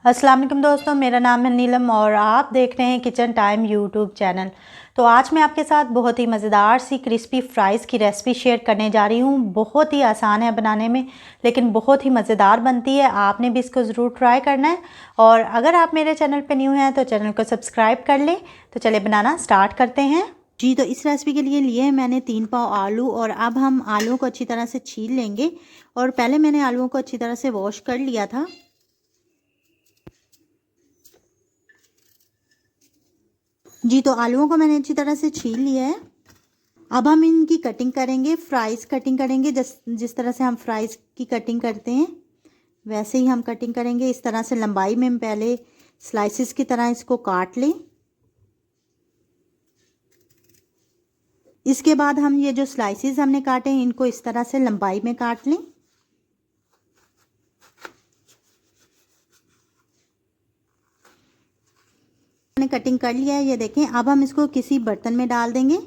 अस्सलाम वालेकुम दोस्तों, मेरा नाम है नीलम और आप देख रहे हैं किचन टाइम यूट्यूब चैनल। तो आज मैं आपके साथ बहुत ही मज़ेदार सी क्रिस्पी फ्राइज़ की रेसिपी शेयर करने जा रही हूँ। बहुत ही आसान है बनाने में, लेकिन बहुत ही मज़ेदार बनती है। आपने भी इसको ज़रूर ट्राई करना है। और अगर आप मेरे चैनल पर न्यू हैं तो चैनल को सब्सक्राइब कर लें। तो चलिए बनाना स्टार्ट करते हैं जी। तो इस रेसिपी के लिए लिए मैंने 3 पाव आलू और अब हम आलूओं को अच्छी तरह से छील लेंगे। और पहले मैंने आलूओं को अच्छी तरह से वॉश कर लिया था। जी, तो आलूओं को मैंने अच्छी तरह से छील लिया है। अब हम इनकी कटिंग करेंगे, फ्राइज़ कटिंग करेंगे। जिस तरह से हम फ्राइज़ की कटिंग करते हैं वैसे ही हम कटिंग करेंगे। इस तरह से लंबाई में हम पहले स्लाइसिस की तरह इसको काट लें। इसके बाद हम ये जो स्लाइसिस हमने काटे हैं इनको इस तरह से लंबाई में काट लें। मैंने कटिंग कर लिया है, ये देखें। अब हम इसको किसी बर्तन में डाल देंगे।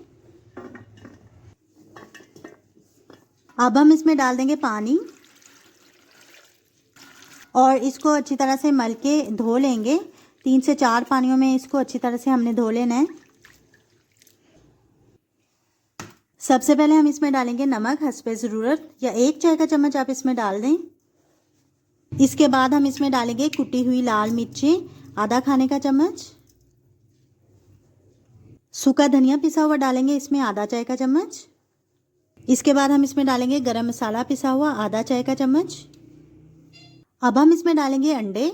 अब हम इसमें डाल देंगे पानी और इसको अच्छी तरह से मल के धो लेंगे। 3 से 4 पानियों में इसको अच्छी तरह से हमने धो लेना है। सबसे पहले हम इसमें डालेंगे नमक हस्बे ज़रूरत, या 1 चाय का चम्मच आप इसमें डाल दें। इसके बाद हम इसमें डालेंगे कुटी हुई लाल मिर्चें आधा खाने का चम्मच। सूखा धनिया पिसा हुआ डालेंगे इसमें आधा चाय का चम्मच। इसके बाद हम इसमें डालेंगे गरम मसाला पिसा हुआ आधा चाय का चम्मच। अब हम इसमें डालेंगे अंडे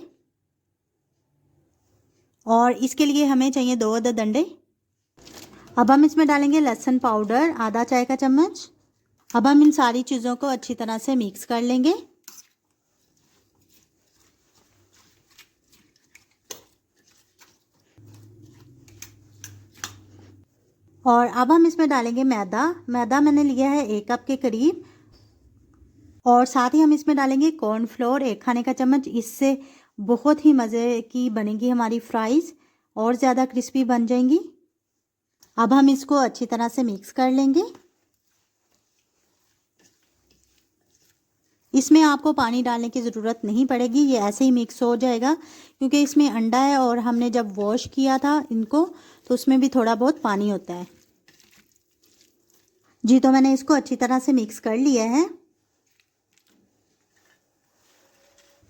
और इसके लिए हमें चाहिए 2 अदद अंडे। अब हम इसमें डालेंगे लहसुन पाउडर आधा चाय का चम्मच। अब हम इन सारी चीज़ों को अच्छी तरह से मिक्स कर लेंगे। और अब हम इसमें डालेंगे मैदा मैंने लिया है 1 कप के करीब। और साथ ही हम इसमें डालेंगे कॉर्नफ्लोर 1 खाने का चम्मच। इससे बहुत ही मज़े की बनेगी हमारी फ्राइज़ और ज़्यादा क्रिस्पी बन जाएंगी। अब हम इसको अच्छी तरह से मिक्स कर लेंगे। इसमें आपको पानी डालने की ज़रूरत नहीं पड़ेगी, ये ऐसे ही मिक्स हो जाएगा क्योंकि इसमें अंडा है और हमने जब वॉश किया था इनको तो उसमें भी थोड़ा बहुत पानी होता है जी। तो मैंने इसको अच्छी तरह से मिक्स कर लिया है।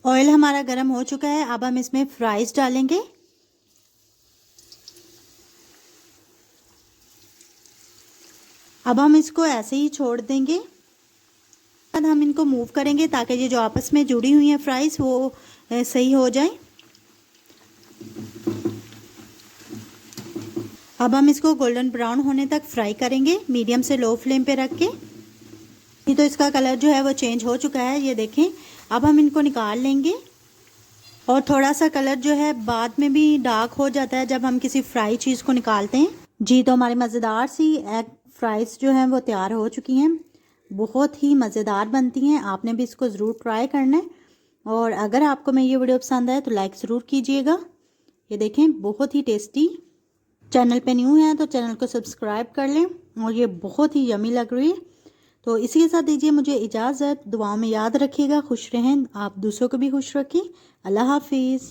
ऑयल हमारा गर्म हो चुका है। अब हम इसमें फ्राइज़ डालेंगे। अब हम इसको ऐसे ही छोड़ देंगे। बाद हम इनको मूव करेंगे ताकि ये जो आपस में जुड़ी हुई हैं फ्राइज़ वो सही हो जाए। अब हम इसको गोल्डन ब्राउन होने तक फ्राई करेंगे मीडियम से लो फ्लेम पे रख के। तो इसका कलर जो है वो चेंज हो चुका है, ये देखें। अब हम इनको निकाल लेंगे। और थोड़ा सा कलर जो है बाद में भी डार्क हो जाता है जब हम किसी फ्राई चीज़ को निकालते हैं जी। तो हमारी मज़ेदार सी एग फ्राइज़ जो हैं वो तैयार हो चुकी हैं। बहुत ही मज़ेदार बनती हैं, आपने भी इसको ज़रूर ट्राई करना है। और अगर आपको मैं ये वीडियो पसंद आए तो लाइक ज़रूर कीजिएगा। ये देखें बहुत ही टेस्टी। चैनल पे न्यू है तो चैनल को सब्सक्राइब कर लें। और ये बहुत ही यमी लग रही है। तो इसी के साथ दीजिए मुझे इजाज़त। दुआओं में याद रखिएगा, खुश रहें, आप दूसरों को भी खुश रखें। अल्लाह हाफिज़।